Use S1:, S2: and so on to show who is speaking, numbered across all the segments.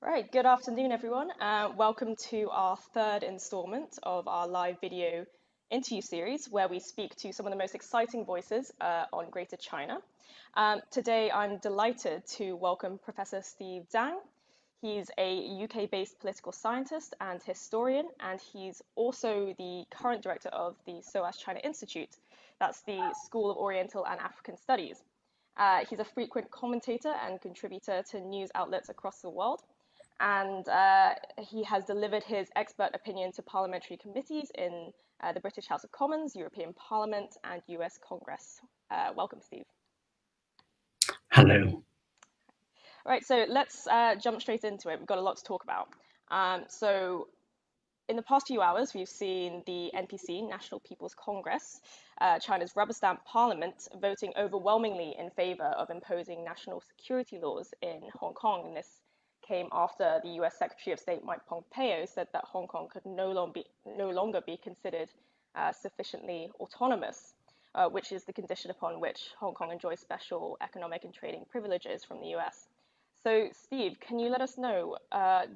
S1: Right, good afternoon, everyone. Welcome to our third installment of our live video interview series, where we speak to some of the most exciting voices on Greater China. Today, I'm delighted to welcome Professor Steve Tsang. He's a UK-based political scientist and historian, and he's also the current director of the SOAS China Institute. That's the School of Oriental and African Studies. He's a frequent commentator and contributor to news outlets across the world. And he has delivered his expert opinion to parliamentary committees in the British House of Commons, European Parliament, and US Congress. Welcome, Steve.
S2: Hello.
S1: All right, so let's jump straight into it. We've got a lot to talk about. So in the past few hours, we've seen the NPC, National People's Congress, China's rubber stamp parliament, voting overwhelmingly in favor of imposing national security laws in Hong Kong. And this came after the US Secretary of State Mike Pompeo said that Hong Kong could no longer be considered sufficiently autonomous, which is the condition upon which Hong Kong enjoys special economic and trading privileges from the US. So, Steve, can you let us know,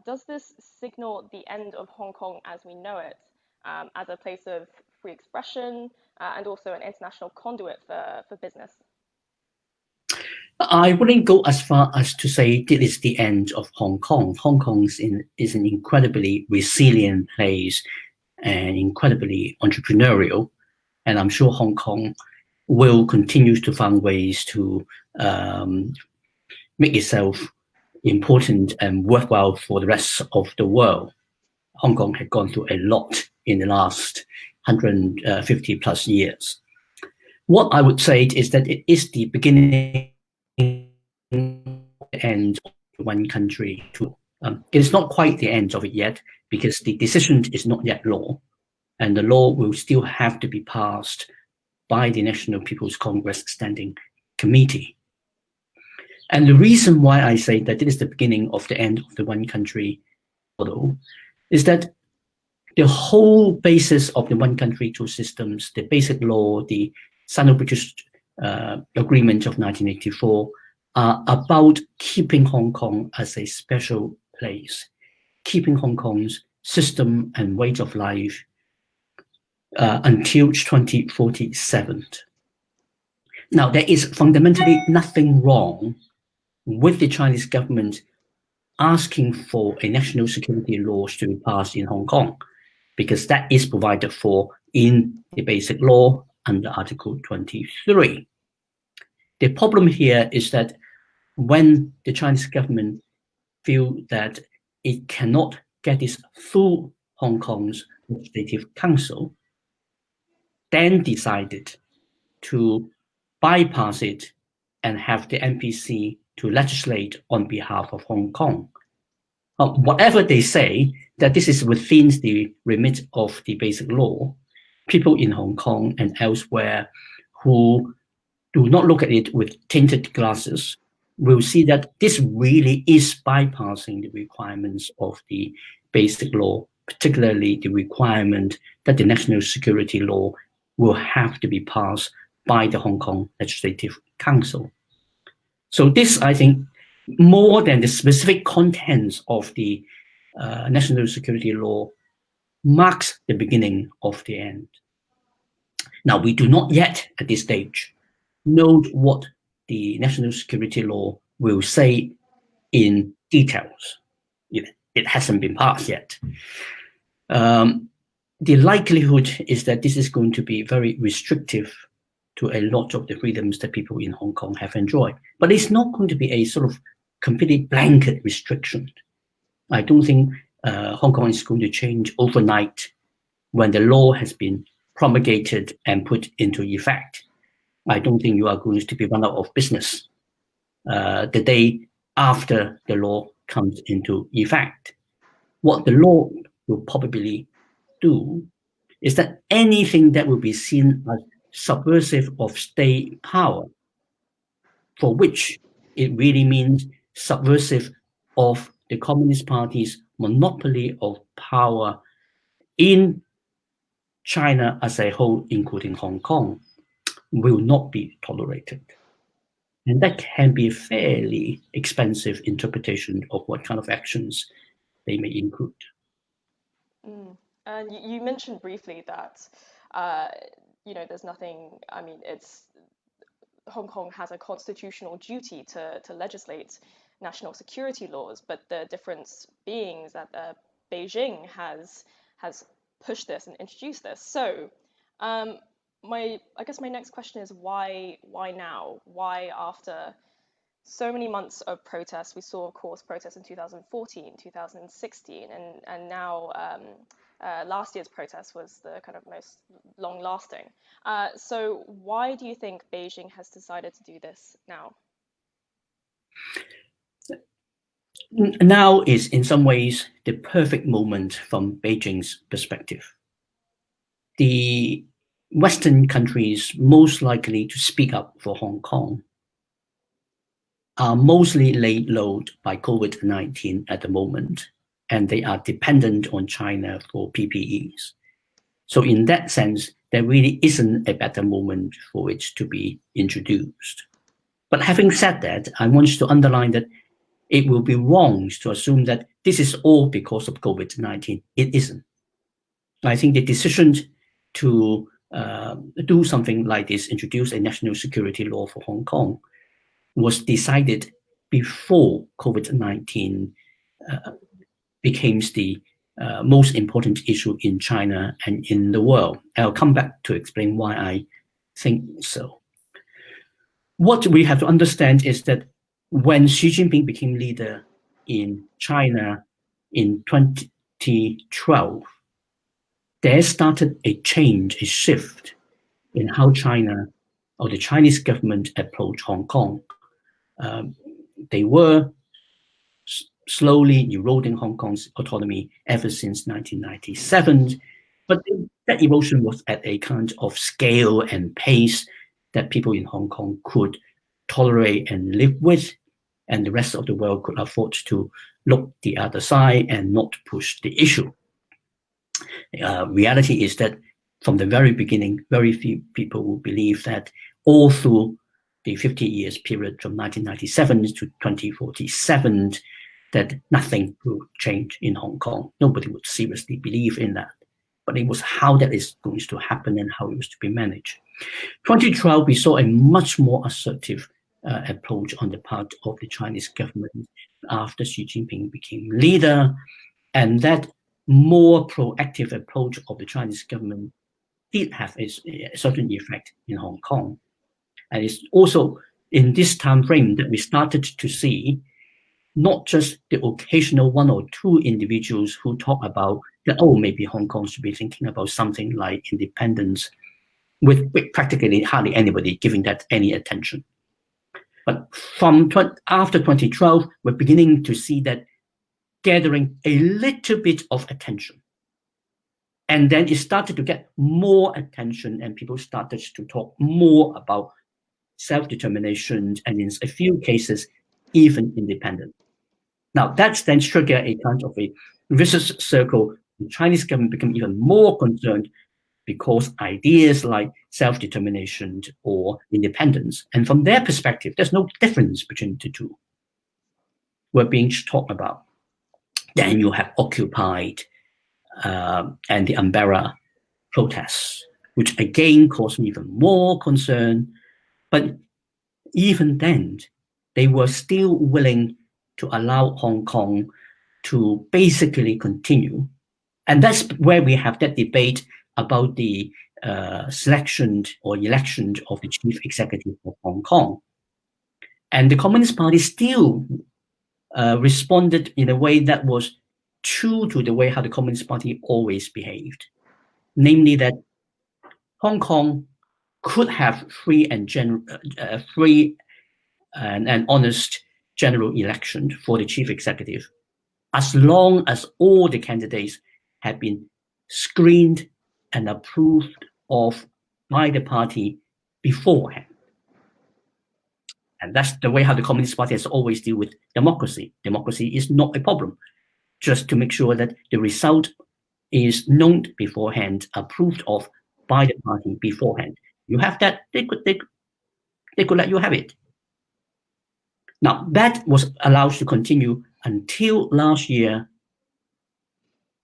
S1: does this signal the end of Hong Kong as we know it, as a place of free expression and also an international conduit for business?
S2: I wouldn't go as far as to say this is the end of Hong Kong. Hong Kong is an incredibly resilient place and incredibly entrepreneurial. And I'm sure Hong Kong will continue to find ways to make itself important and worthwhile for the rest of the world. Hong Kong had gone through a lot in the last 150 plus years. What I would say is that it is the beginning end of one country. It is not quite the end of it yet, because the decision is not yet law, and the law will still have to be passed by the National People's Congress Standing Committee. And the reason why I say that it is the beginning of the end of the one country model is that the whole basis of the one country, two systems, the basic law, the Sino-British Agreement of 1984, are about keeping Hong Kong as a special place, keeping Hong Kong's system and way of life until 2047. Now, there is fundamentally nothing wrong with the Chinese government asking for a national security law to be passed in Hong Kong, because that is provided for in the basic law under Article 23. The problem here is that when the Chinese government feel that it cannot get this through Hong Kong's Legislative Council, then decided to bypass it and have the NPC to legislate on behalf of Hong Kong. Whatever they say, that this is within the remit of the basic law, people in Hong Kong and elsewhere who do not look at it with tinted glasses will see that this really is bypassing the requirements of the basic law, particularly the requirement that the national security law will have to be passed by the Hong Kong Legislative Council. So this, I think, more than the specific contents of the national security law, marks the beginning of the end. Now, we do not yet, at this stage, know what the national security law will say in details. It hasn't been passed yet. The likelihood is that this is going to be very restrictive to a lot of the freedoms that people in Hong Kong have enjoyed. But it's not going to be a sort of completely blanket restriction. I don't think Hong Kong is going to change overnight when the law has been promulgated and put into effect. I don't think you are going to be run out of business the day after the law comes into effect. What the law will probably do is that anything that will be seen as subversive of state power, for which it really means subversive of the Communist Party's monopoly of power in China as a whole, including Hong Kong, will not be tolerated. And that can be a fairly expensive interpretation of what kind of actions they may include.
S1: And you mentioned briefly that, uh, there's nothing, I mean, Hong Kong has a constitutional duty to legislate national security laws, but the difference being is that Beijing has pushed this and introduced this. So, I guess my next question is why now? Why after so many months of protests? We saw, of course, protests in 2014, 2016, and now last year's protest was the kind of most long-lasting. So why do you think Beijing has decided to do this now?
S2: Now is in some ways the perfect moment from Beijing's perspective. The Western countries most likely to speak up for Hong Kong are mostly laid low by COVID-19 at the moment, and they are dependent on China for PPEs. So in that sense, there really isn't a better moment for it to be introduced. But having said that, I want to underline that it will be wrong to assume that this is all because of COVID-19. It isn't. I think the decision to do something like this, introduce a national security law for Hong Kong, was decided before COVID-19 became the most important issue in China and in the world. I'll come back to explain why I think so. What we have to understand is that when Xi Jinping became leader in China in 2012, there started a change, a shift in how China or the Chinese government approached Hong Kong. They were slowly eroding Hong Kong's autonomy ever since 1997, but that erosion was at a kind of scale and pace that people in Hong Kong could tolerate and live with, and the rest of the world could afford to look the other side and not push the issue. Reality is that from the very beginning, very few people will believe that all through the 50 years period from 1997 to 2047, that nothing will change in Hong Kong. Nobody would seriously believe in that. But it was how that is going to happen and how it was to be managed. 2012, we saw a much more assertive approach on the part of the Chinese government after Xi Jinping became leader, and that more proactive approach of the Chinese government did have a certain effect in Hong Kong. And it's also in this time frame that we started to see not just the occasional one or two individuals who talk about that, oh, maybe Hong Kong should be thinking about something like independence, with practically hardly anybody giving that any attention. But from after 2012, we're beginning to see that gathering a little bit of attention. And then it started to get more attention, and people started to talk more about self-determination, and in a few cases, even independence. Now, that's then triggered a kind of a vicious circle. The Chinese government became even more concerned because ideas like self-determination or independence, and from their perspective, there's no difference between the two, were being talked about. Then you have occupied and the umbrella protests, which again caused even more concern. But even then, they were still willing to allow Hong Kong to basically continue. And that's where we have that debate about the selection or election of the chief executive of Hong Kong. And the Communist Party still responded in a way that was true to the way how the Communist Party always behaved. Namely that Hong Kong could have free and honest general election for the chief executive, as long as all the candidates have been screened and approved of by the party beforehand. And that's the way how the Communist Party has always dealt with democracy. Democracy is not a problem, just to make sure that the result is known beforehand, approved of by the party beforehand. You have that, they could let you have it. Now, that was allowed to continue until last year,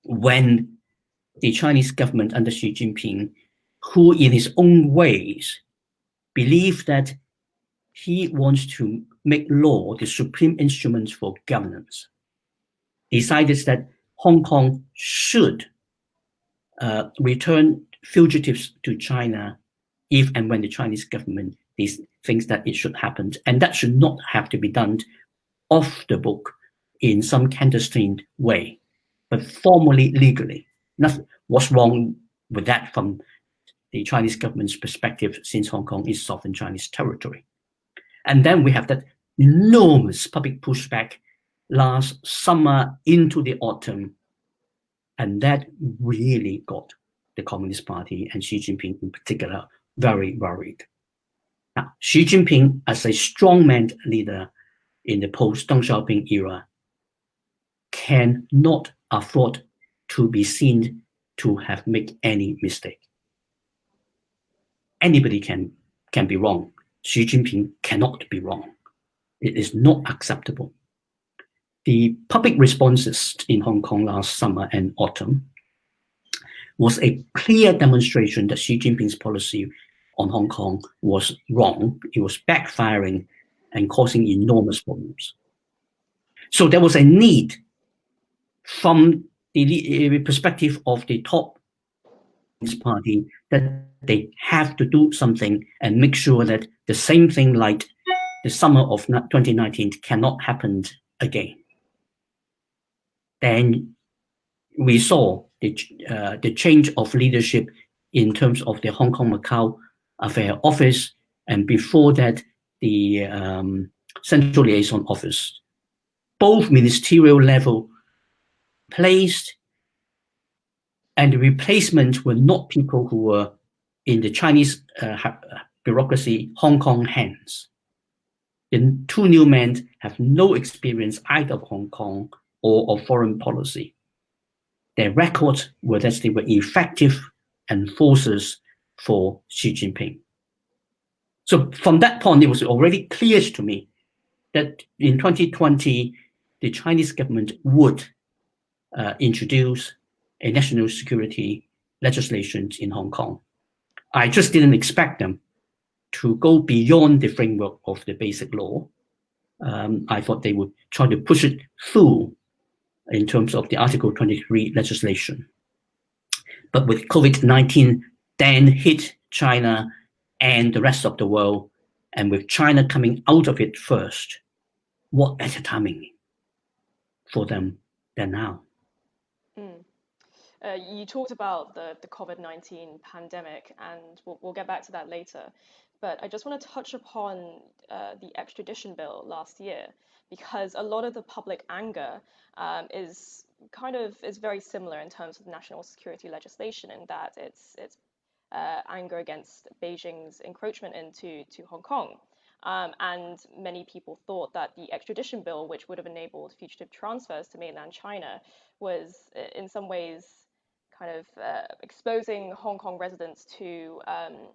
S2: when the Chinese government under Xi Jinping, who in his own ways believed that he wants to make law the supreme instrument for governance, decided that Hong Kong should return fugitives to China if and when the Chinese government thinks that it should happen. And that should not have to be done off the book in some clandestine way, but formally, legally. Nothing. What's wrong with that from the Chinese government's perspective, since Hong Kong is sovereign Chinese territory? And then we have that enormous public pushback last summer into the autumn, and that really got the Communist Party and Xi Jinping in particular very worried. Now, Xi Jinping, as a strongman leader in the post-Deng Xiaoping era, cannot afford to be seen to have made any mistake. Anybody can be wrong. Xi Jinping cannot be wrong. It is not acceptable. The public responses in Hong Kong last summer and autumn was a clear demonstration that Xi Jinping's policy on Hong Kong was wrong. It was backfiring and causing enormous problems. So there was a need from the perspective of the top party that they have to do something and make sure that the same thing like the summer of 2019 cannot happen again. Then we saw the change of leadership in terms of the Hong Kong Macau Affair Office, and before that, the Central Liaison Office. Both ministerial level placed, and the replacement were not people who were in the Chinese bureaucracy, Hong Kong hands. The two new men have no experience either of Hong Kong or of foreign policy. Their records were that they were effective enforcers for Xi Jinping. So from that point, it was already clear to me that in 2020, the Chinese government would introduce a national security legislation in Hong Kong. I just didn't expect them to go beyond the framework of the basic law. I thought they would try to push it through in terms of the Article 23 legislation. But with COVID-19 then hit China and the rest of the world, and with China coming out of it first, what better timing for them than now?
S1: You talked about the COVID-19 pandemic, and we'll get back to that later. But I just want to touch upon the extradition bill last year, because a lot of the public anger is very similar in terms of national security legislation, in that it's anger against Beijing's encroachment into Hong Kong. And many people thought that the extradition bill, which would have enabled fugitive transfers to mainland China, was in some ways exposing Hong Kong residents to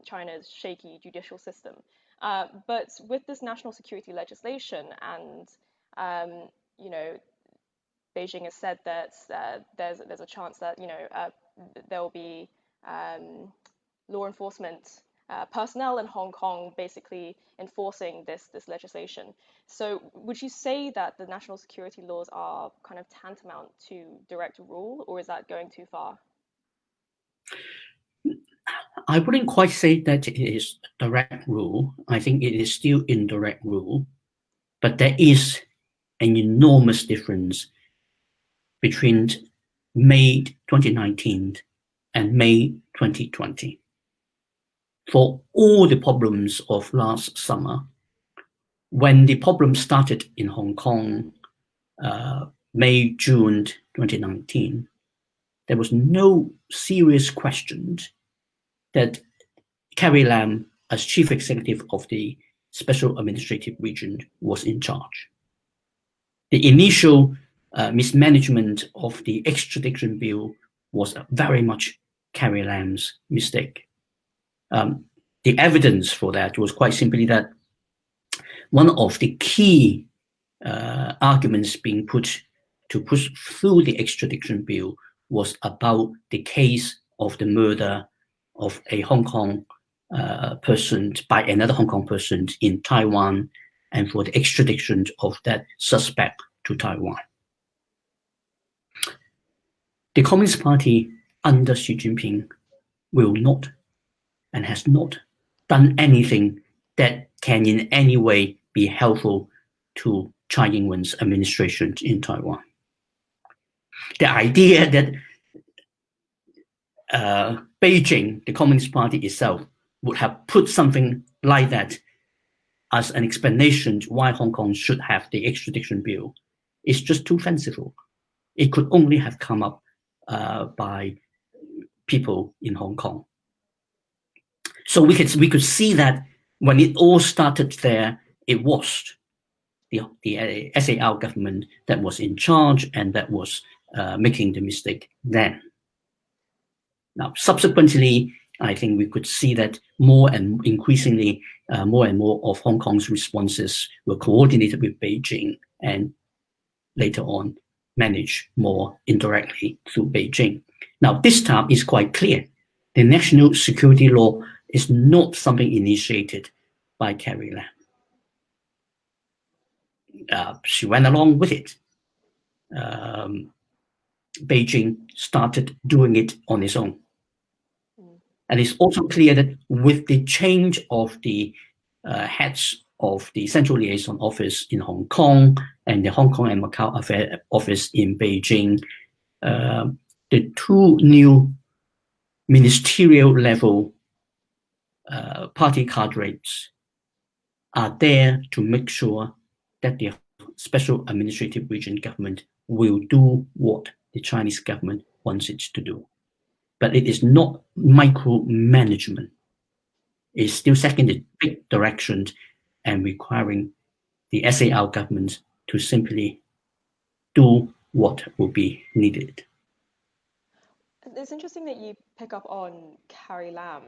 S1: China's shaky judicial system. But with this national security legislation, and Beijing has said that there's a chance that there will be law enforcement personnel in Hong Kong basically enforcing this legislation. So would you say that the national security laws are kind of tantamount to direct rule, or is that going too far?
S2: I wouldn't quite say that it is direct rule. I think it is still indirect rule, but there is an enormous difference between May 2019 and May 2020. For all the problems of last summer, when the problem started in Hong Kong, May, June 2019, there was no serious question that Carrie Lam, as chief executive of the Special Administrative Region, was in charge. The initial mismanagement of the extradition bill was very much Carrie Lam's mistake. The evidence for that was quite simply that one of the key arguments being put to push through the extradition bill was about the case of the murder of a Hong Kong person by another Hong Kong person in Taiwan, and for the extradition of that suspect to Taiwan. The Communist Party under Xi Jinping will not and has not done anything that can in any way be helpful to Tsai Ing-wen's administration in Taiwan. The idea that Beijing, the Communist Party itself, would have put something like that as an explanation why Hong Kong should have the extradition bill is just too fanciful. It could only have come up by people in Hong Kong. So we could see that when it all started there, it was the SAR government that was in charge and that was making the mistake then. Now, subsequently, I think we could see that more and increasingly, more and more of Hong Kong's responses were coordinated with Beijing and later on managed more indirectly through Beijing. Now, this time is quite clear. The national security law is not something initiated by Carrie Lam. She went along with it. Beijing started doing it on its own. And it's also clear that with the change of the heads of the Central Liaison Office in Hong Kong and the Hong Kong and Macau Affairs Office in Beijing, the two new ministerial level party cadres are there to make sure that the Special Administrative Region government will do what the Chinese government wants it to do. But it is not micromanagement. It's still setting the big direction and requiring the SAR government to simply do what will be needed.
S1: It's interesting that you pick up on Carrie Lam.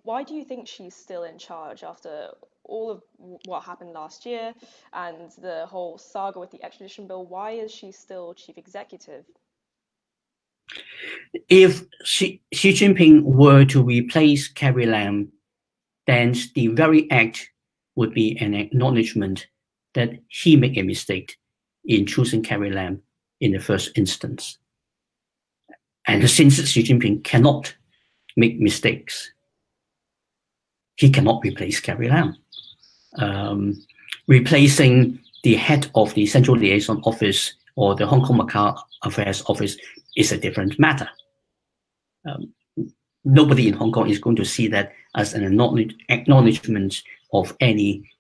S1: Why do you think she's still in charge after all of what happened last year and the whole saga with the extradition bill? Why is she still chief executive?
S2: If Xi Jinping were to replace Carrie Lam, then the very act would be an acknowledgement that he made a mistake in choosing Carrie Lam in the first instance. And since Xi Jinping cannot make mistakes, he cannot replace Carrie Lam. Replacing the head of the Central Liaison Office or the Hong Kong Macau Affairs Office is a different matter. Nobody in Hong Kong is going to see that as an acknowledgement of any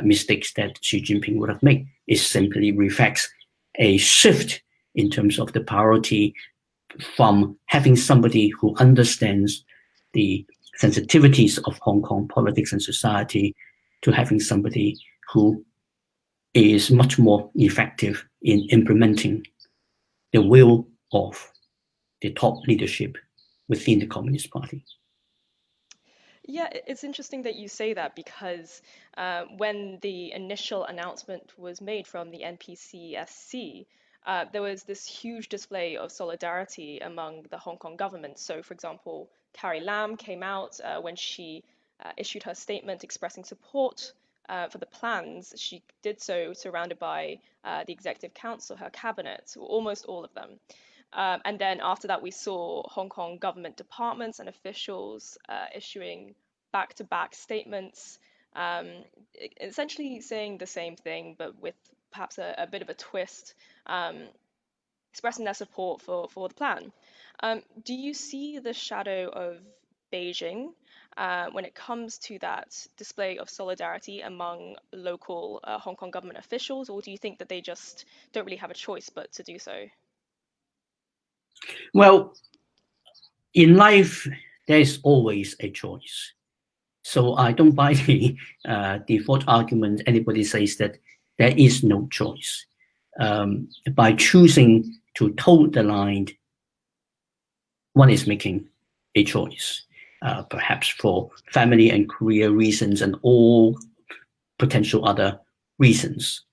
S2: mistakes that Xi Jinping would have made. It simply reflects a shift in terms of the priority from having somebody who understands the sensitivities of Hong Kong politics and society to having somebody who is much more effective in implementing the will of the top leadership within the Communist Party.
S1: Yeah, it's interesting that you say that because when the initial announcement was made from the NPCSC, there was this huge display of solidarity among the Hong Kong government. So, for example, Carrie Lam came out when she issued her statement expressing support for the plans. She did so surrounded by the Executive Council, her cabinet, almost all of them. And then after that, we saw Hong Kong government departments and officials issuing back-to-back statements, essentially saying the same thing, but with perhaps a bit of a twist, expressing their support for the plan. Do you see the shadow of Beijing when it comes to that display of solidarity among local Hong Kong government officials, or do you think that they just don't really have a choice but to do so?
S2: Well, in life, there is always a choice. So I don't buy the default argument anybody says that there is no choice. By choosing to toe the line, one is making a choice, perhaps for family and career reasons and all potential other reasons.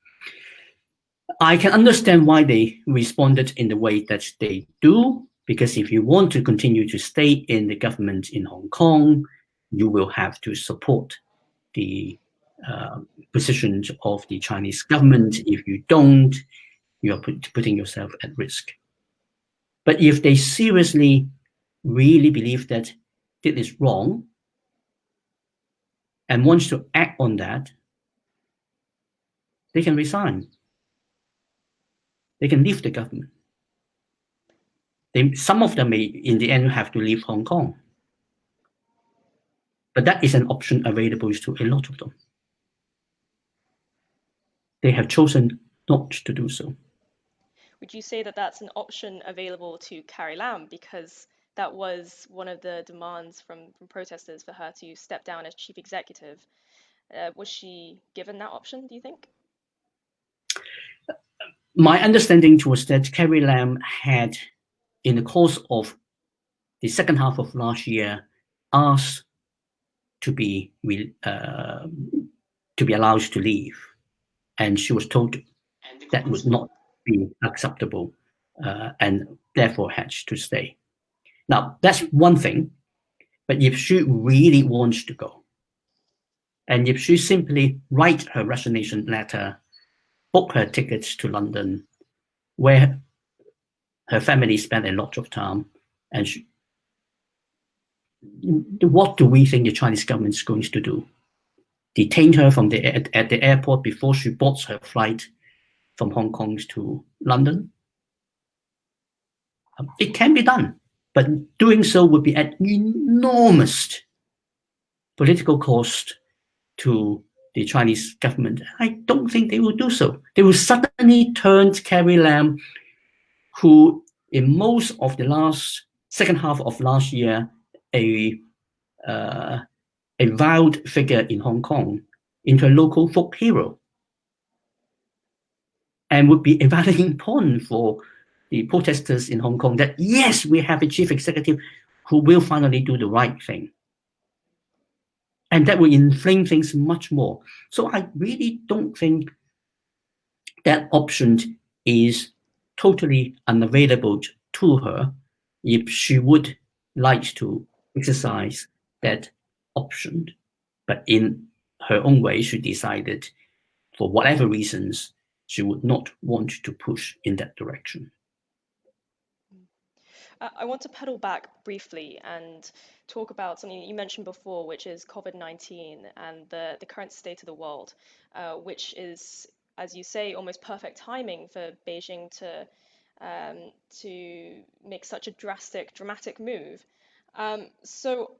S2: I can understand why they responded in the way that they do, because if you want to continue to stay in the government in Hong Kong, you will have to support the positions of the Chinese government. If you don't, you are putting yourself at risk. But if they seriously really believe that it is wrong and wants to act on that, they can resign. They can leave the government. Some of them may, in the end, have to leave Hong Kong. But that is an option available to a lot of them. They have chosen not to do so.
S1: Would you say that that's an option available to Carrie Lam, because that was one of the demands from protesters for her to step down as chief executive? Was she given that option, do you think?
S2: My understanding was that Carrie Lam had, in the course of the second half of last year, asked to be allowed to leave, and she was told that would not be acceptable, and therefore had to stay. Now, that's one thing, but if she really wants to go, and if she simply write her resignation letter, book her tickets to London, where her family spent a lot of time, and what do we think the Chinese government is going to do? Detain her at the airport before she boards her flight from Hong Kong to London? It can be done, but doing so would be at enormous political cost to the Chinese government. I don't think they will do so. They will suddenly turn to Carrie Lam, who in most of the second half of last year, a vowed figure in Hong Kong, into a local folk hero, and would be a rallying point for the protesters in Hong Kong that, yes, we have a chief executive who will finally do the right thing. And that will inflame things much more. So I really don't think that option is totally unavailable to her if she would like to exercise that option. But in her own way, she decided, for whatever reasons, she would not want to push in that direction.
S1: I want to pedal back briefly and talk about something that you mentioned before, which is COVID-19 and the current state of the world, which is, as you say, almost perfect timing for Beijing to make such a dramatic move. So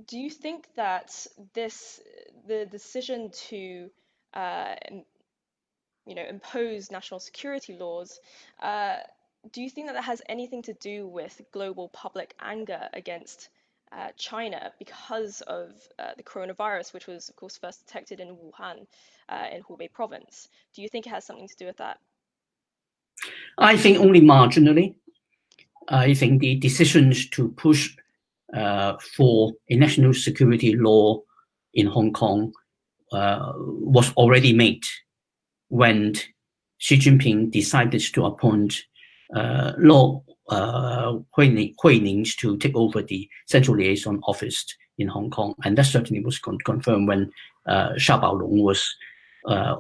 S1: do you think that the decision to impose national security laws, do you think that has anything to do with global public anger against China because of the coronavirus, which was, of course, first detected in Wuhan, in Hubei province? Do you think it has something to do with that?
S2: I think only marginally. I think the decisions to push for a national security law in Hong Kong was already made when Xi Jinping decided to appoint Law Huining to take over the Central Liaison Office in Hong Kong. And that certainly was confirmed when Sha Baolong was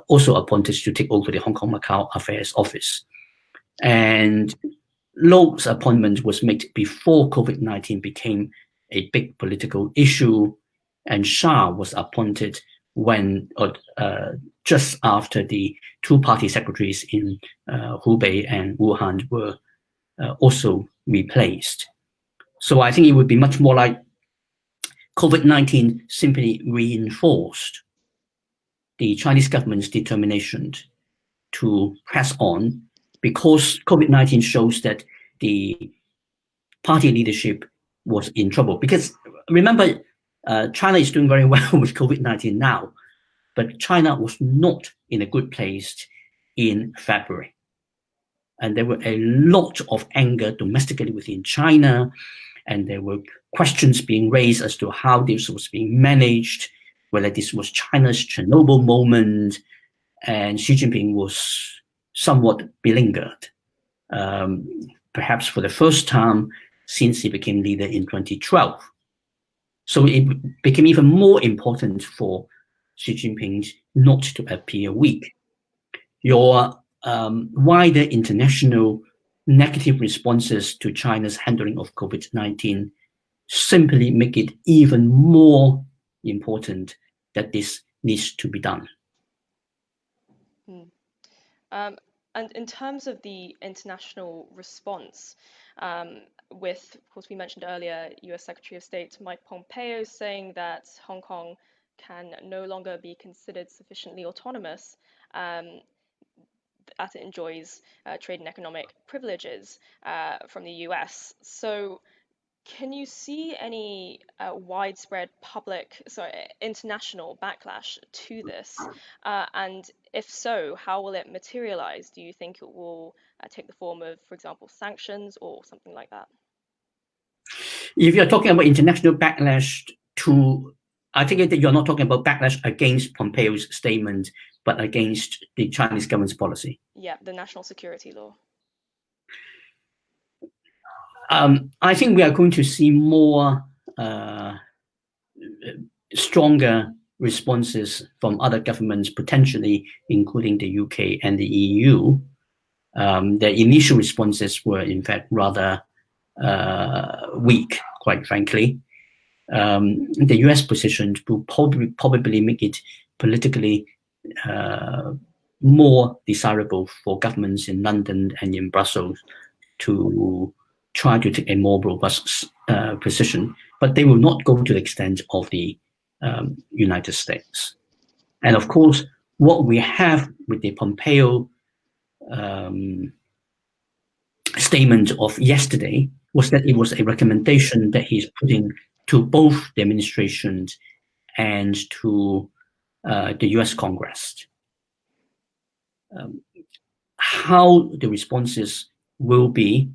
S2: also appointed to take over the Hong Kong Macau Affairs Office. And Low's appointment was made before COVID-19 became a big political issue, and Sha was appointed when just after the two party secretaries in Hubei and Wuhan were also replaced. So I think it would be much more like COVID-19 simply reinforced the Chinese government's determination to press on, because COVID-19 shows that the party leadership was in trouble. Because remember, China is doing very well with COVID-19 now, but China was not in a good place in February. And there were a lot of anger domestically within China, and there were questions being raised as to how this was being managed, whether this was China's Chernobyl moment. And Xi Jinping was somewhat beleaguered, perhaps for the first time since he became leader in 2012. So it became even more important for Xi Jinping not to appear weak. Your wider international negative responses to China's handling of COVID-19 simply make it even more important that this needs to be done.
S1: And in terms of the international response, with, of course, we mentioned earlier, US Secretary of State Mike Pompeo saying that Hong Kong can no longer be considered sufficiently autonomous as it enjoys trade and economic privileges from the US. So can you see any widespread international backlash to this? And if so, how will it materialize? Do you think it will take the form of, for example, sanctions or something like that?
S2: If you're talking about international backlash I think that you're not talking about backlash against Pompeo's statement, but against the Chinese government's policy.
S1: Yeah, the national security law.
S2: I think we are going to see more stronger responses from other governments, potentially including the UK and the EU. The initial responses were, in fact, rather weak, quite frankly. The US position will probably make it politically more desirable for governments in London and in Brussels to try to take a more robust position, but they will not go to the extent of the United States. And of course, what we have with the Pompeo statement of yesterday was that it was a recommendation that he's putting to both the administration and to the US Congress. How the responses will be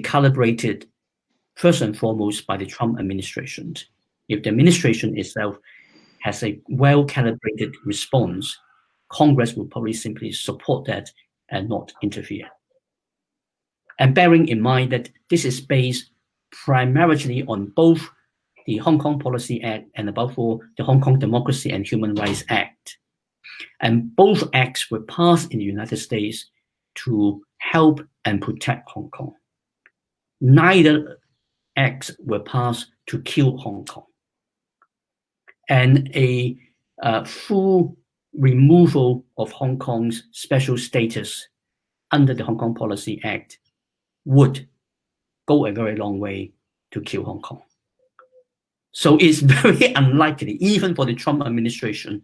S2: calibrated first and foremost by the Trump administration. If the administration itself has a well-calibrated response, Congress will probably simply support that and not interfere. And bearing in mind that this is based primarily on both the Hong Kong Policy Act and above all, the Hong Kong Democracy and Human Rights Act. And both acts were passed in the United States to help and protect Hong Kong. Neither acts were passed to kill Hong Kong. And a full removal of Hong Kong's special status under the Hong Kong Policy Act would go a very long way to kill Hong Kong. So it's very unlikely, even for the Trump administration,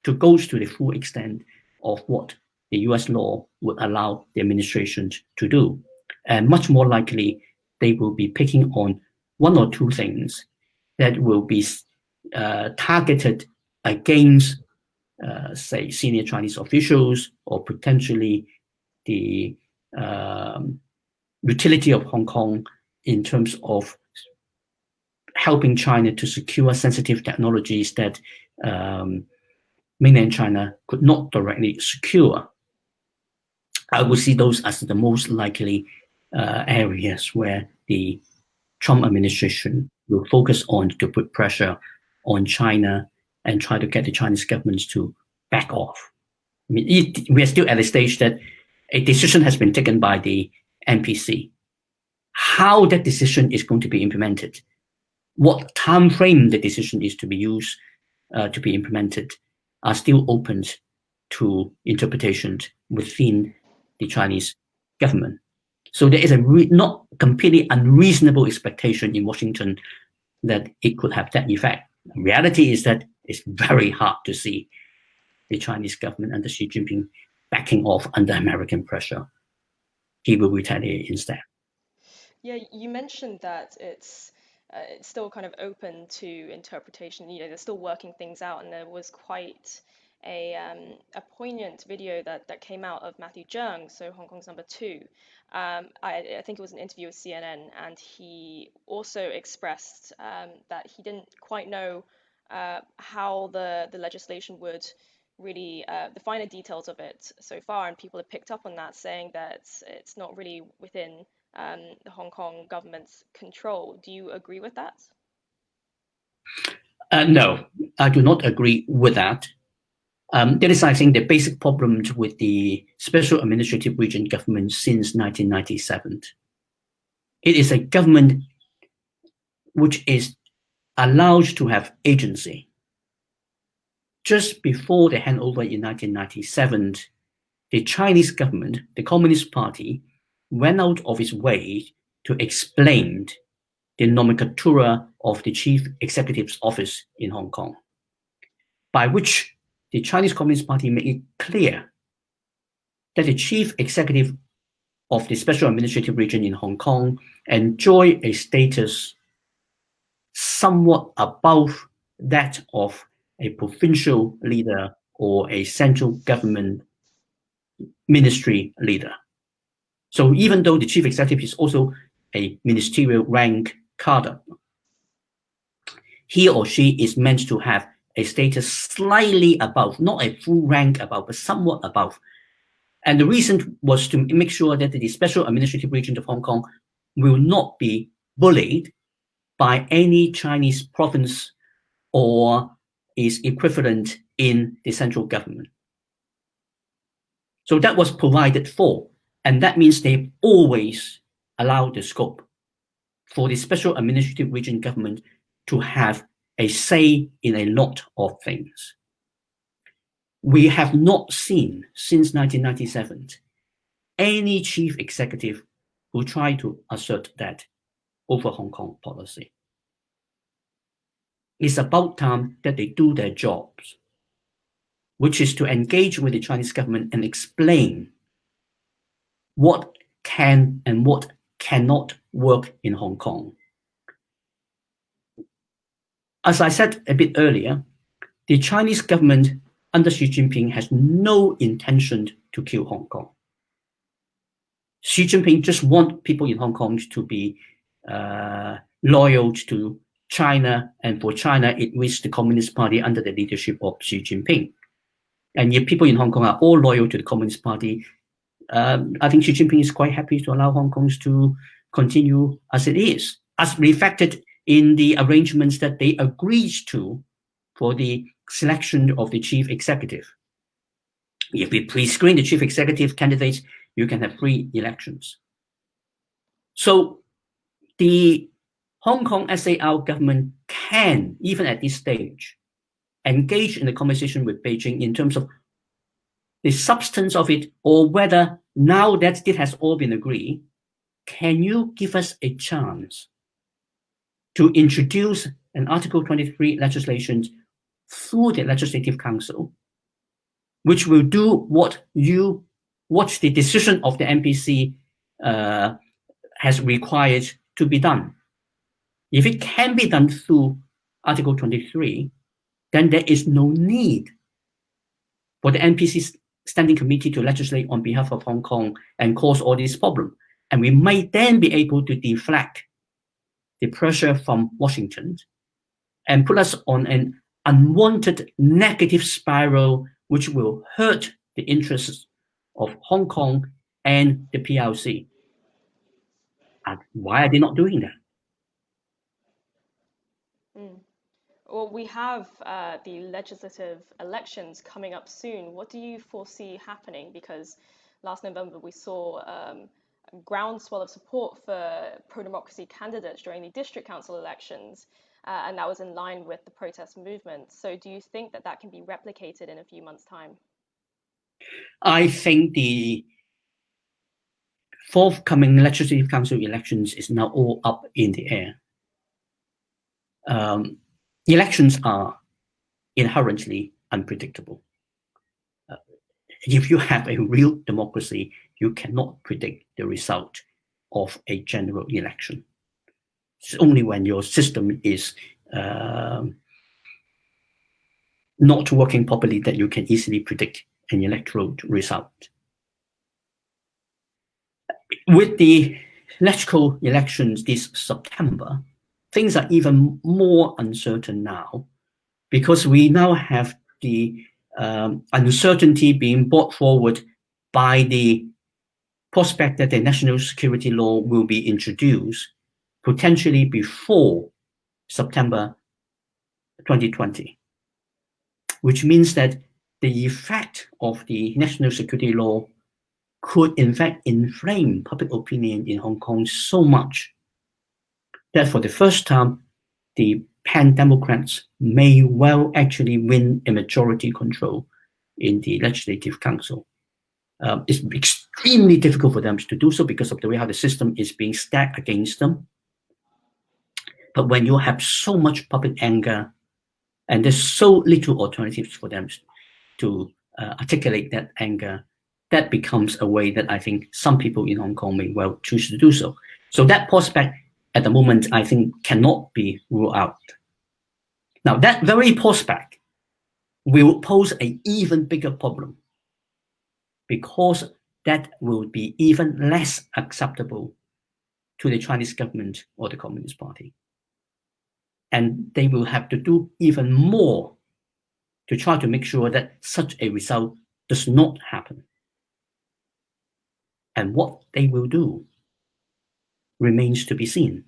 S2: to go to the full extent of what the US law would allow the administration to do. And much more likely, they will be picking on one or two things that will be targeted against, say, senior Chinese officials or potentially the utility of Hong Kong in terms of helping China to secure sensitive technologies that mainland China could not directly secure. I would see those as the most likely areas where the Trump administration will focus on to put pressure on China and try to get the Chinese government to back off. I mean, we are still at a stage that a decision has been taken by the NPC. How that decision is going to be implemented, what time frame the decision is to be used to be implemented, are still open to interpretation within the Chinese government. So there is a not completely unreasonable expectation in Washington that it could have that effect. The reality is that it's very hard to see the Chinese government under Xi Jinping backing off under American pressure. He will retaliate instead.
S1: Yeah, you mentioned that it's still kind of open to interpretation. You know, they're still working things out, and there was quite a poignant video that came out of Matthew Cheung, so Hong Kong's number two. I think it was an interview with CNN, and he also expressed that he didn't quite know how the legislation would really the finer details of it so far, and people have picked up on that, saying that it's not really within the Hong Kong government's control. Do you agree with that?
S2: No, I do not agree with that. That is, I think, the basic problem with the Special Administrative Region government since 1997. It is a government which is allowed to have agency. Just before the handover in 1997, the Chinese government, the Communist Party, went out of its way to explain the nomenclature of the Chief Executive's office in Hong Kong, by which the Chinese Communist Party made it clear that the Chief Executive of the Special Administrative Region in Hong Kong enjoy a status somewhat above that of a provincial leader or a central government ministry leader. So even though the chief executive is also a ministerial rank cadre, he or she is meant to have a status slightly above, not a full rank above, but somewhat above. And the reason was to make sure that the Special Administrative Region of Hong Kong will not be bullied by any Chinese province or is equivalent in the central government. So that was provided for, and that means they always allow the scope for the Special Administrative Region government to have a say in a lot of things. We have not seen since 1997 any chief executive who tried to assert that over Hong Kong policy. It's about time that they do their jobs, which is to engage with the Chinese government and explain what can and what cannot work in Hong Kong. As I said a bit earlier, the Chinese government under Xi Jinping has no intention to kill Hong Kong. Xi Jinping just wants people in Hong Kong to be loyal to China, and for China, it was the Communist Party under the leadership of Xi Jinping. And if people in Hong Kong are all loyal to the Communist Party, I think Xi Jinping is quite happy to allow Hong Kong to continue as it is, as reflected in the arrangements that they agreed to for the selection of the chief executive. If we pre-screen the chief executive candidates, you can have free elections. So the Hong Kong SAR government can, even at this stage, engage in a conversation with Beijing in terms of the substance of it, or whether now that it has all been agreed, can you give us a chance to introduce an Article 23 legislation through the Legislative Council, which will do what the decision of the NPC has required to be done. If it can be done through Article 23, then there is no need for the NPC Standing Committee to legislate on behalf of Hong Kong and cause all this problem. And we might then be able to deflect the pressure from Washington and put us on an unwanted negative spiral, which will hurt the interests of Hong Kong and the PRC. And why are they not doing that?
S1: Well, we have the legislative elections coming up soon. What do you foresee happening? Because last November we saw a groundswell of support for pro-democracy candidates during the district council elections, and that was in line with the protest movement. So do you think that that can be replicated in a few months' time?
S2: I think the forthcoming Legislative Council elections is now all up in the air. Elections are inherently unpredictable. If you have a real democracy, you cannot predict the result of a general election. It's only when your system is not working properly that you can easily predict an electoral result. With the electoral elections this September, things are even more uncertain now, because we now have the uncertainty being brought forward by the prospect that the national security law will be introduced potentially before September 2020, which means that the effect of the national security law could in fact inflame public opinion in Hong Kong so much that for the first time, the pan-Democrats may well actually win a majority control in the Legislative Council. It's extremely difficult for them to do so because of the way how the system is being stacked against them. But when you have so much public anger and there's so little alternatives for them to articulate that anger, that becomes a way that I think some people in Hong Kong may well choose to do so. So that prospect at the moment, I think, cannot be ruled out. Now, that very prospect will pose an even bigger problem because that will be even less acceptable to the Chinese government or the Communist Party. And they will have to do even more to try to make sure that such a result does not happen. And what they will do remains to be seen.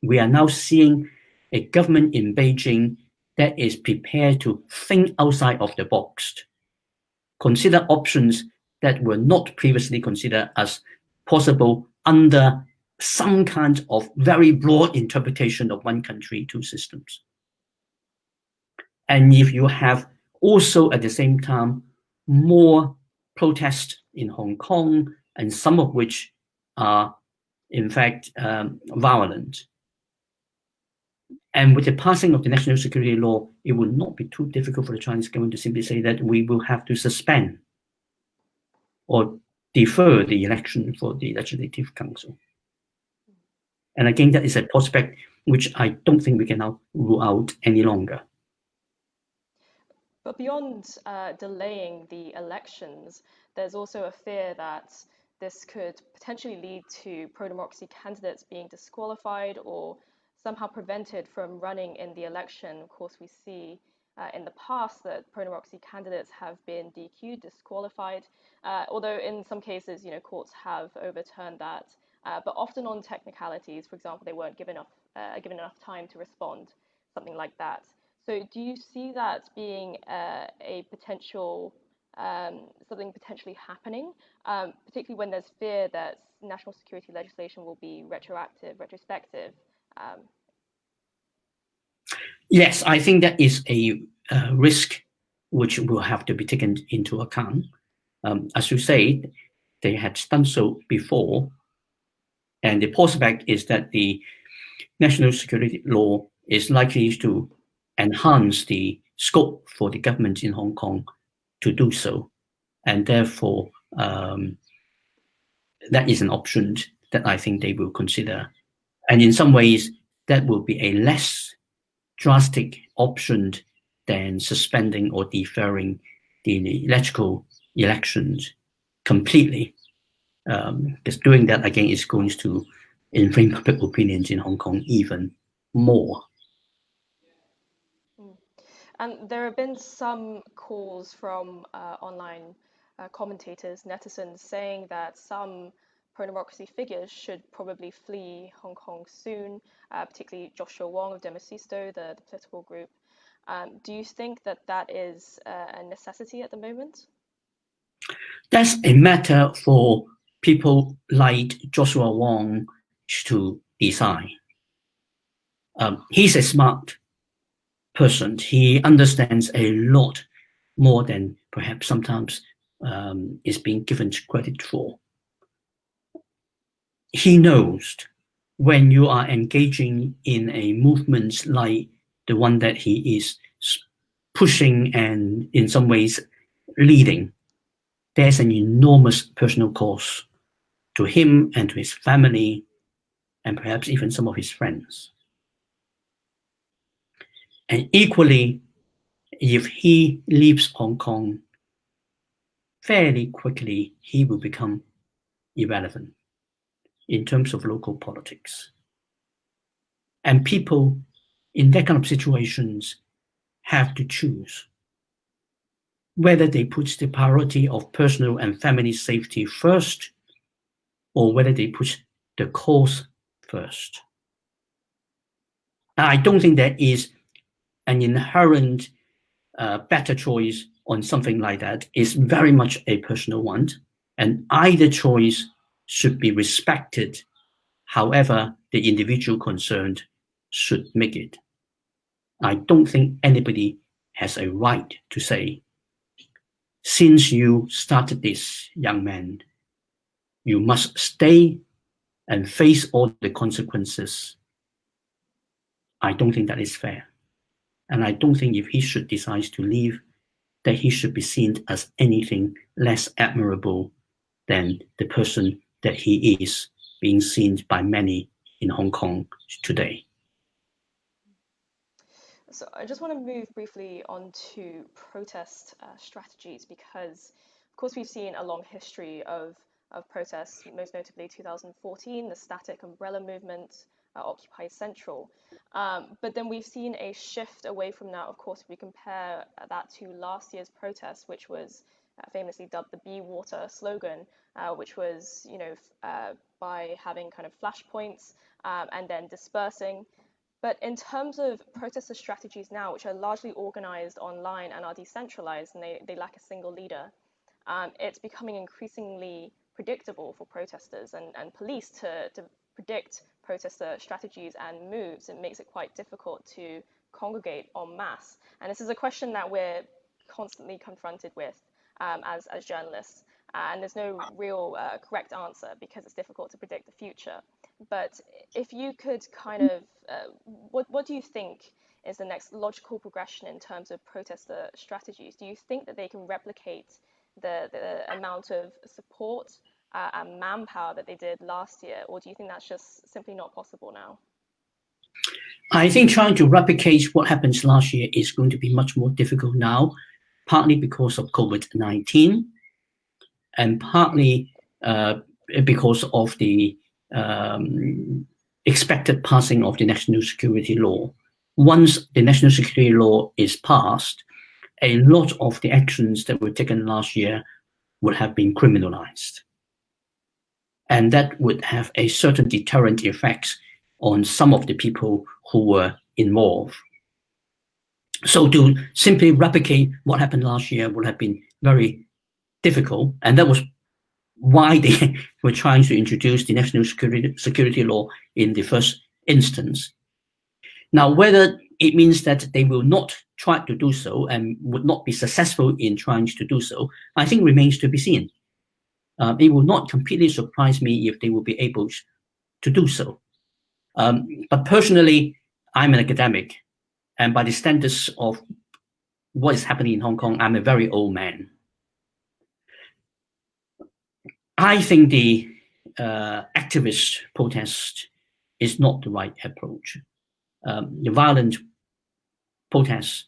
S2: We are now seeing a government in Beijing that is prepared to think outside of the box, consider options that were not previously considered as possible under some kind of very broad interpretation of one country, two systems. And if you have also at the same time more protests in Hong Kong, and some of which are in fact violent, and with the passing of the national security law, it will not be too difficult for the Chinese government to simply say that we will have to suspend or defer the election for the Legislative Council. And again, that is a prospect which I don't think we can now rule out any longer.
S1: But beyond delaying the elections, there's also a fear that this could potentially lead to pro-democracy candidates being disqualified or somehow prevented from running in the election. Of course, we see in the past that pro-democracy candidates have been DQ'd, disqualified, although in some cases, courts have overturned that, but often on technicalities. For example, they weren't given enough time to respond, something like that. So do you see that being a potential, something potentially happening, particularly when there's fear that national security legislation will be retrospective?
S2: Yes, I think that is a risk which will have to be taken into account. As you say, they had done so before, and the prospect is that the national security law is likely to enhance the scope for the government in Hong Kong to do so. And therefore, that is an option that I think they will consider. And in some ways, that will be a less drastic option than suspending or deferring the electoral elections completely. Because doing that, again, is going to inflame public opinions in Hong Kong even more.
S1: And there have been some calls from online commentators, netizens, saying that some pro-democracy figures should probably flee Hong Kong soon, particularly Joshua Wong of Demosisto, the political group. Do you think that that is a necessity at the moment?
S2: That's a matter for people like Joshua Wong to decide. He's a smart person. He understands a lot more than perhaps sometimes is being given credit for. He knows when you are engaging in a movement like the one that he is pushing and in some ways leading, there's an enormous personal cost to him and to his family and perhaps even some of his friends. And equally, if he leaves Hong Kong, fairly quickly he will become irrelevant in terms of local politics. And people in that kind of situations have to choose. whether they put the priority of personal and family safety first, or whether they put the cause first. I don't think there is an inherent better choice on something like that. It's very much a personal one, and either choice should be respected, however the individual concerned should make it. I don't think anybody has a right to say, since you started this, young man, you must stay and face all the consequences. I don't think that is fair. And I don't think if he should decide to leave, that he should be seen as anything less admirable than the person that he is being seen by many in Hong Kong today.
S1: So I just want to move briefly on to protest strategies, because of course we've seen a long history of protests, most notably 2014, the static umbrella movement, Occupy Central. But then we've seen a shift away from that, of course, if we compare that to last year's protest, which was famously dubbed the Be Water slogan, which was, by having kind of flashpoints and then dispersing. But in terms of protester strategies now, which are largely organized online and are decentralized, and they lack a single leader, it's becoming increasingly predictable for protesters and police to predict protester strategies and moves. It makes it quite difficult to congregate en masse. And this is a question that we're constantly confronted with as journalists. And there's no real correct answer, because it's difficult to predict the future. But if you could kind of, what do you think is the next logical progression in terms of protester strategies? Do you think that they can replicate the amount of support and manpower that they did last year, or do you think that's just simply not possible now?
S2: I think trying to replicate what happened last year is going to be much more difficult now, partly because of COVID-19, and partly because of the expected passing of the national security law. Once the national security law is passed, a lot of the actions that were taken last year would have been criminalized. And that would have a certain deterrent effect on some of the people who were involved. So to simply replicate what happened last year would have been very difficult, and that was why they were trying to introduce the national security law in the first instance. Now, whether it means that they will not try to do so and would not be successful in trying to do so, I think remains to be seen. It will not completely surprise me if they will be able to do so. But personally, I'm an academic, and by the standards of what is happening in Hong Kong, I'm a very old man. I think the activist protest is not the right approach. The violent protest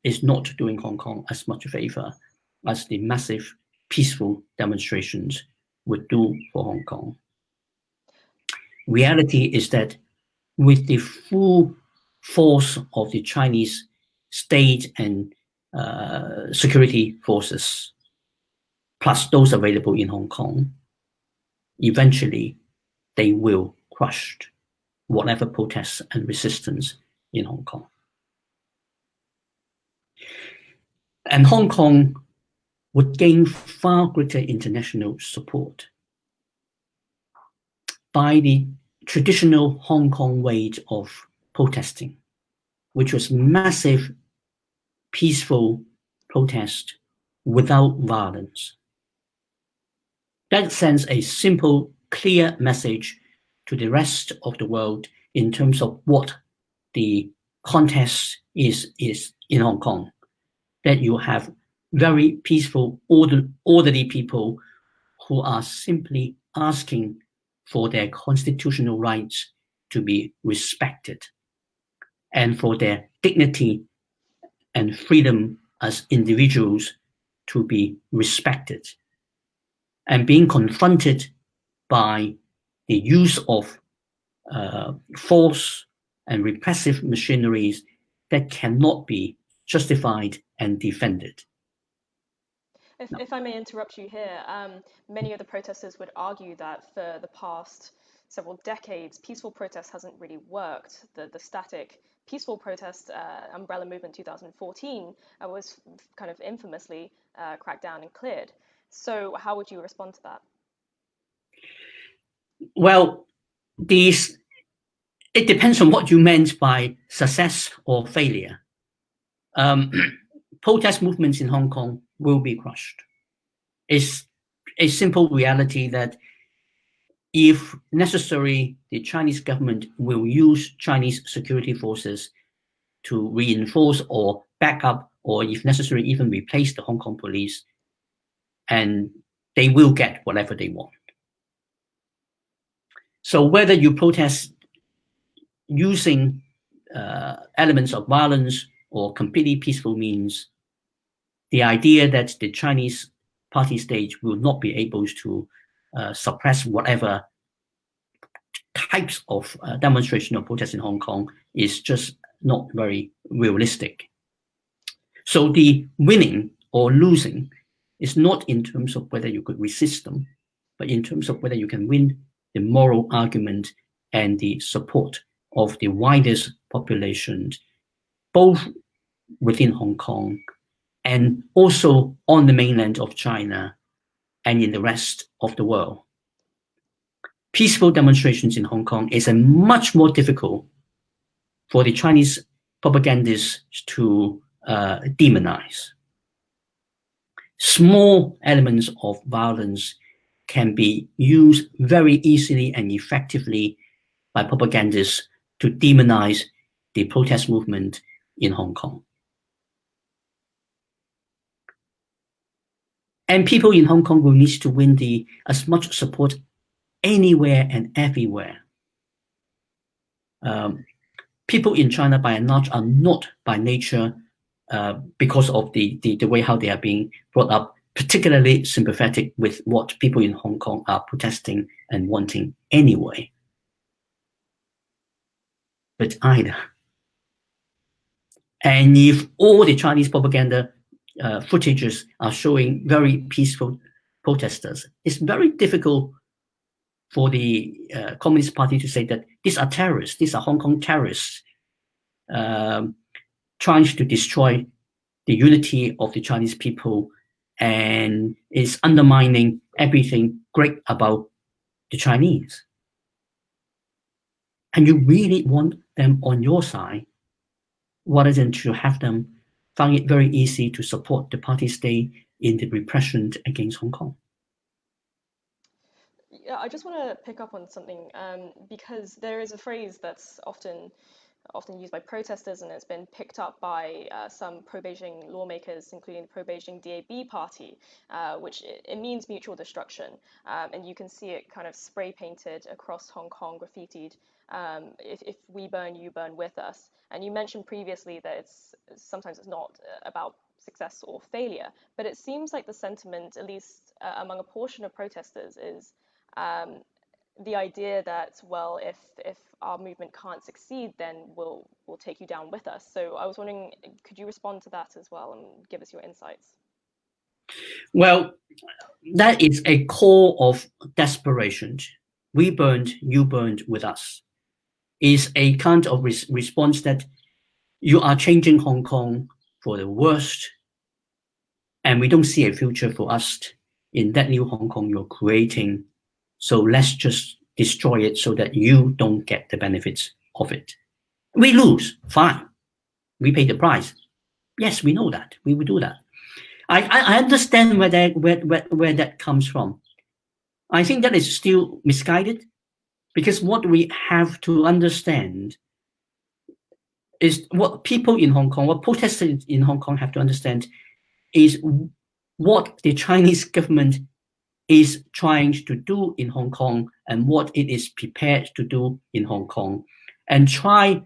S2: is not doing Hong Kong as much favor as the massive peaceful demonstrations would do for Hong Kong. Reality is that with the full force of the Chinese state and security forces, plus those available in Hong Kong, eventually they will crush whatever protests and resistance in Hong Kong. And Hong Kong would gain far greater international support by the traditional Hong Kong way of protesting, which was massive, peaceful protest without violence. That sends a simple, clear message to the rest of the world in terms of what the contest is in Hong Kong, that you have very peaceful, orderly people who are simply asking for their constitutional rights to be respected and for their dignity and freedom as individuals to be respected, and being confronted by the use of force and repressive machineries that cannot be justified and defended.
S1: If I may interrupt you here, many of the protesters would argue that for the past several decades, peaceful protest hasn't really worked. The static peaceful protest umbrella movement 2014 was kind of infamously cracked down and cleared. So how would you respond to that?
S2: Well, it depends on what you meant by success or failure. Protest movements in Hong Kong will be crushed. It's a simple reality that if necessary, the Chinese government will use Chinese security forces to reinforce or back up, or if necessary, even replace the Hong Kong police, and they will get whatever they want. So whether you protest using elements of violence or completely peaceful means, the idea that the Chinese party state will not be able to suppress whatever types of demonstration or protest in Hong Kong is just not very realistic. So the winning or losing is not in terms of whether you could resist them, but in terms of whether you can win the moral argument and the support of the widest population, both within Hong Kong and also on the mainland of China and in the rest of the world. Peaceful demonstrations in Hong Kong is a much more difficult for the Chinese propagandists to demonize. Small elements of violence can be used very easily and effectively by propagandists to demonize the protest movement in Hong Kong. And people in Hong Kong will need to win as much support anywhere and everywhere. People in China, by and large, are not by nature, because of the way how they are being brought up, particularly sympathetic with what people in Hong Kong are protesting and wanting anyway. But either. And if all the Chinese propaganda footages are showing very peaceful protesters, it's very difficult for the Communist Party to say that these are terrorists, these are Hong Kong terrorists, trying to destroy the unity of the Chinese people and is undermining everything great about the Chinese. And you really want them on your side, rather than to have them find it very easy to support the party state in the repression against Hong Kong.
S1: Yeah, I just want to pick up on something because there is a phrase that's often used by protesters, and it's been picked up by some pro-Beijing lawmakers, including the pro-Beijing DAB party, which it means mutual destruction. And you can see it kind of spray painted across Hong Kong, graffitied, if we burn, you burn with us. And you mentioned previously that sometimes it's not about success or failure, but it seems like the sentiment, at least among a portion of protesters, is the idea that, well, if our movement can't succeed, then we'll take you down with us. So I was wondering, could you respond to that as well and give us your insights?
S2: Well, that is a call of desperation. We burned, you burned with us. Is a kind of response that you are changing Hong Kong for the worst, and we don't see a future for us in that new Hong Kong you're creating. So let's just destroy it so that you don't get the benefits of it. We lose, fine. We pay the price. Yes, we know that. We will do that. I understand where that comes from. I think that is still misguided, because what we have to understand is what people in Hong Kong, what protesters in Hong Kong have to understand is what the Chinese government is trying to do in Hong Kong and what it is prepared to do in Hong Kong, and try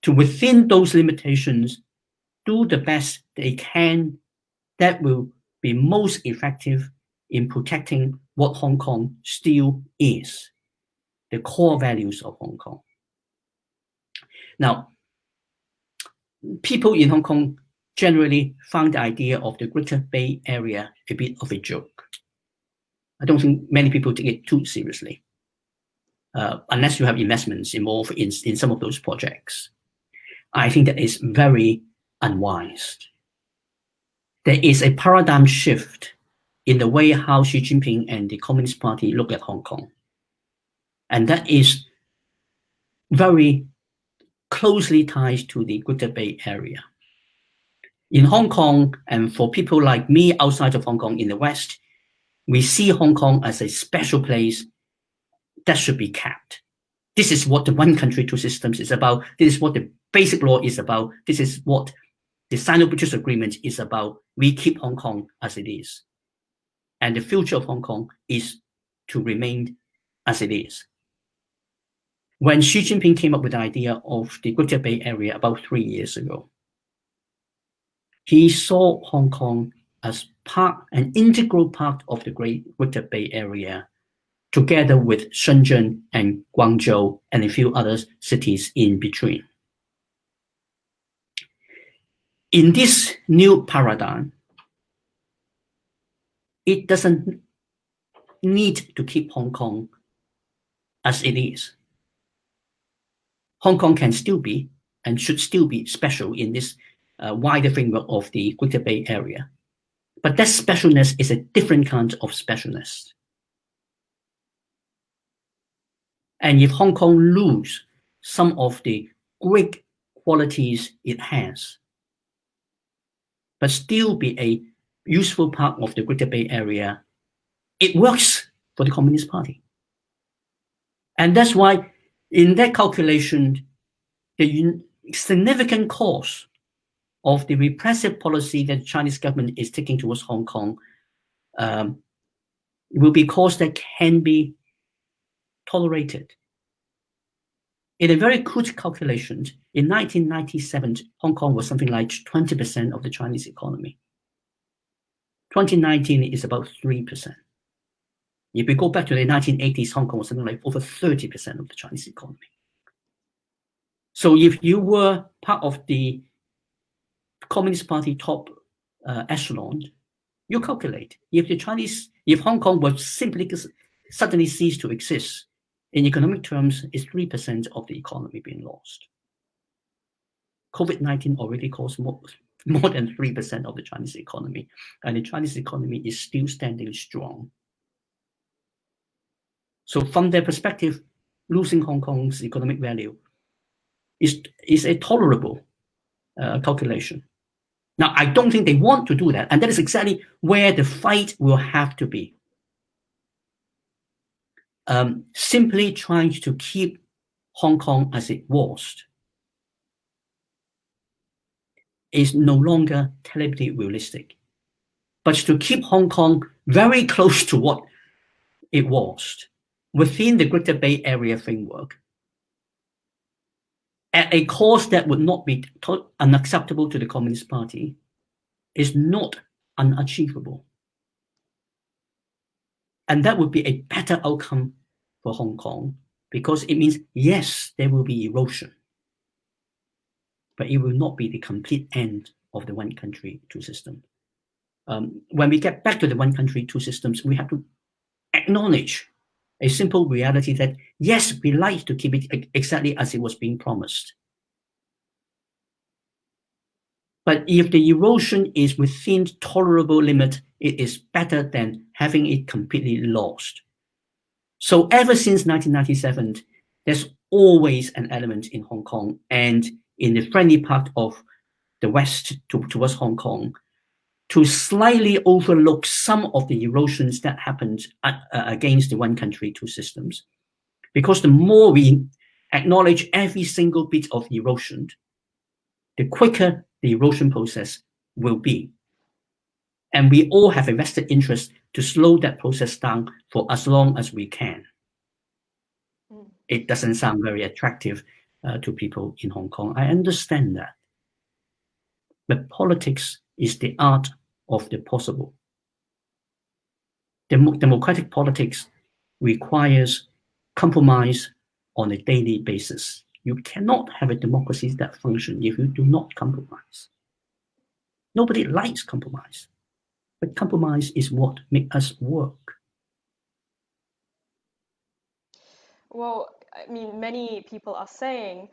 S2: to, within those limitations, do the best they can that will be most effective in protecting what Hong Kong still is, the core values of Hong Kong. Now, people in Hong Kong generally found the idea of the Greater Bay Area a bit of a joke. I don't think many people take it too seriously, unless you have investments involved in some of those projects. I think that is very unwise. There is a paradigm shift in the way how Xi Jinping and the Communist Party look at Hong Kong. And that is very closely tied to the Greater Bay Area. In Hong Kong, and for people like me outside of Hong Kong in the West, we see Hong Kong as a special place that should be kept. This is what the one country, two systems is about. This is what the basic law is about. This is what the Sino-British Agreement is about. We keep Hong Kong as it is. And the future of Hong Kong is to remain as it is. When Xi Jinping came up with the idea of the Greater Bay Area about 3 years ago, he saw Hong Kong as an integral part of the Greater Bay Area, together with Shenzhen and Guangzhou and a few other cities in between. In this new paradigm, it doesn't need to keep Hong Kong as it is. Hong Kong can still be and should still be special in this wider framework of the Greater Bay Area. But that specialness is a different kind of specialness. And if Hong Kong loses some of the great qualities it has, but still be a useful part of the Greater Bay Area, it works for the Communist Party. And that's why in that calculation, the significant cost of the repressive policy that the Chinese government is taking towards Hong Kong will be costs that can be tolerated. In a very crude calculation, in 1997, Hong Kong was something like 20% of the Chinese economy. 2019 is about 3%. If we go back to the 1980s, Hong Kong was something like over 30% of the Chinese economy. So if you were part of the Communist Party top echelon, you calculate. If Hong Kong would simply suddenly cease to exist, in economic terms, it's 3% of the economy being lost. COVID-19 already caused more than 3% of the Chinese economy, and the Chinese economy is still standing strong. So from their perspective, losing Hong Kong's economic value is a tolerable calculation. Now, I don't think they want to do that, and that is exactly where the fight will have to be. Simply trying to keep Hong Kong as it was is no longer terribly realistic. But to keep Hong Kong very close to what it was within the Greater Bay Area framework at a cost that would not be unacceptable to the Communist Party is not unachievable. And that would be a better outcome for Hong Kong, because it means, yes, there will be erosion, but it will not be the complete end of the one country, two systems. When we get back to the one country, two systems, we have to acknowledge a simple reality that, yes, we like to keep it exactly as it was being promised. But if the erosion is within tolerable limit, it is better than having it completely lost. So ever since 1997, there's always an element in Hong Kong and in the friendly part of the West towards Hong Kong to slightly overlook some of the erosions that happened against the one country, two systems. Because the more we acknowledge every single bit of erosion, the quicker the erosion process will be. And we all have a vested interest to slow that process down for as long as we can. It doesn't sound very attractive to people in Hong Kong. I understand that. But politics is the art of the possible. Democratic politics requires compromise on a daily basis. You cannot have a democracy that functions if you do not compromise. Nobody likes compromise, but compromise is what makes us work.
S1: Well, I mean, many people are saying,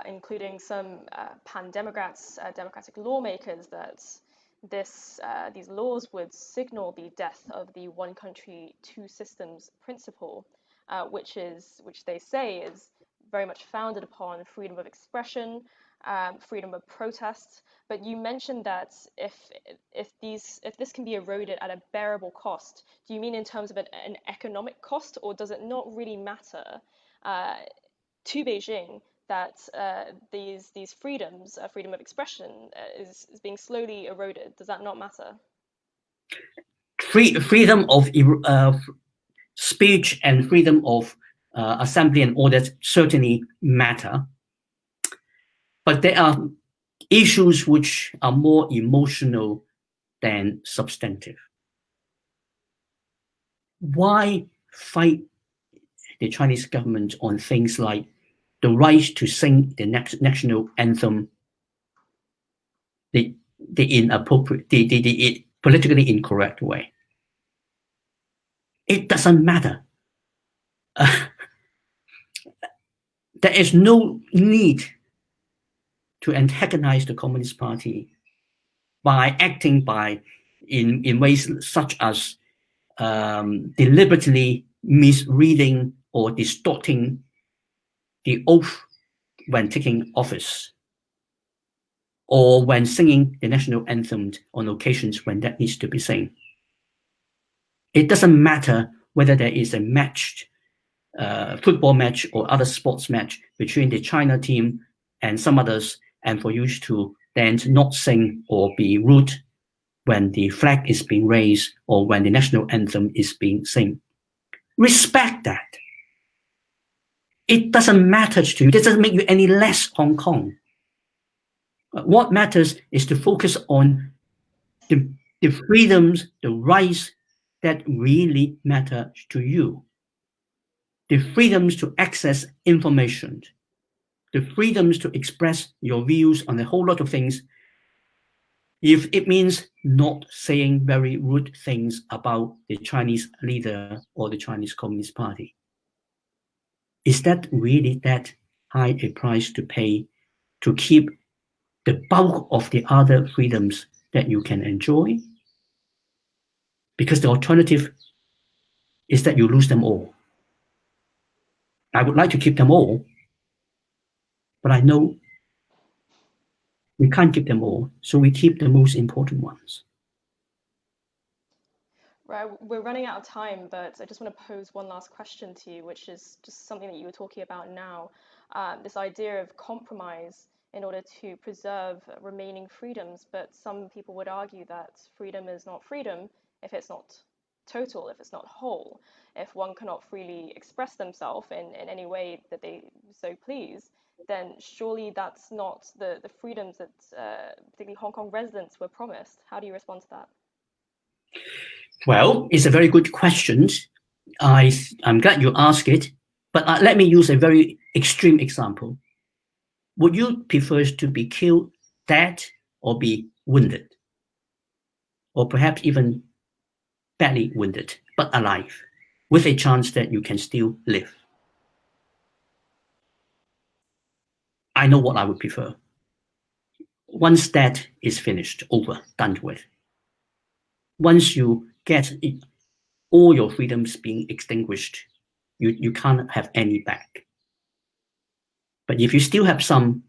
S1: including some pan-Democrats, democratic lawmakers, that these laws would signal the death of the one country, two systems principle, which they say is very much founded upon freedom of expression, freedom of protest. But you mentioned that if this can be eroded at a bearable cost, do you mean in terms of an economic cost, or does it not really matter to Beijing that these freedoms, freedom of expression, is being slowly eroded? Does that not matter?
S2: Freedom of speech and freedom of assembly and all that certainly matter. But there are issues which are more emotional than substantive. Why fight the Chinese government on things like the right to sing the national anthem, the inappropriate, the politically incorrect way? It doesn't matter. There is no need to antagonize the Communist Party by acting in ways such as deliberately misreading or distorting the oath when taking office, or when singing the national anthem on occasions when that needs to be sung. It doesn't matter whether there is a match, football match or other sports match between the China team and some others, and for you to then not sing or be rude when the flag is being raised or when the national anthem is being sung. Respect that. It doesn't matter to you. It doesn't make you any less Hong Kong. What matters is to focus on the freedoms, the rights that really matter to you. The freedoms to access information, the freedoms to express your views on a whole lot of things. If it means not saying very rude things about the Chinese leader or the Chinese Communist Party, is that really that high a price to pay to keep the bulk of the other freedoms that you can enjoy? Because the alternative is that you lose them all. I would like to keep them all, but I know we can't keep them all, so we keep the most important ones.
S1: Right, we're running out of time, but I just want to pose one last question to you, which is just something that you were talking about now, this idea of compromise in order to preserve remaining freedoms. But some people would argue that freedom is not freedom if it's not total, if it's not whole, if one cannot freely express themselves in any way that they so please, then surely that's not the freedoms that particularly Hong Kong residents were promised. How do you respond to that?
S2: Well, it's a very good question. I'm glad you asked it, but let me use a very extreme example. Would you prefer to be killed dead or be wounded? Or perhaps even badly wounded, but alive, with a chance that you can still live? I know what I would prefer. Once that is finished, over, done with. Once you get all your freedoms being extinguished, you can't have any back. But if you still have some,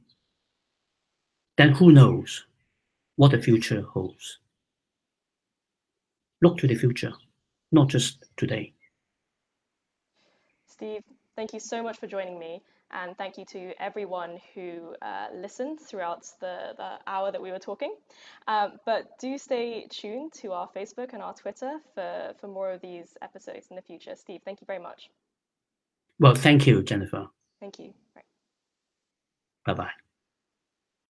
S2: then who knows what the future holds. Look to the future, not just today.
S1: Steve, thank you so much for joining me, and thank you to everyone who listened throughout the hour that we were talking. But do stay tuned to our Facebook and our Twitter for more of these episodes in the future. Steve, thank you very much.
S2: Well, thank you, Jennifer.
S1: Thank you. Right.
S2: Bye-bye.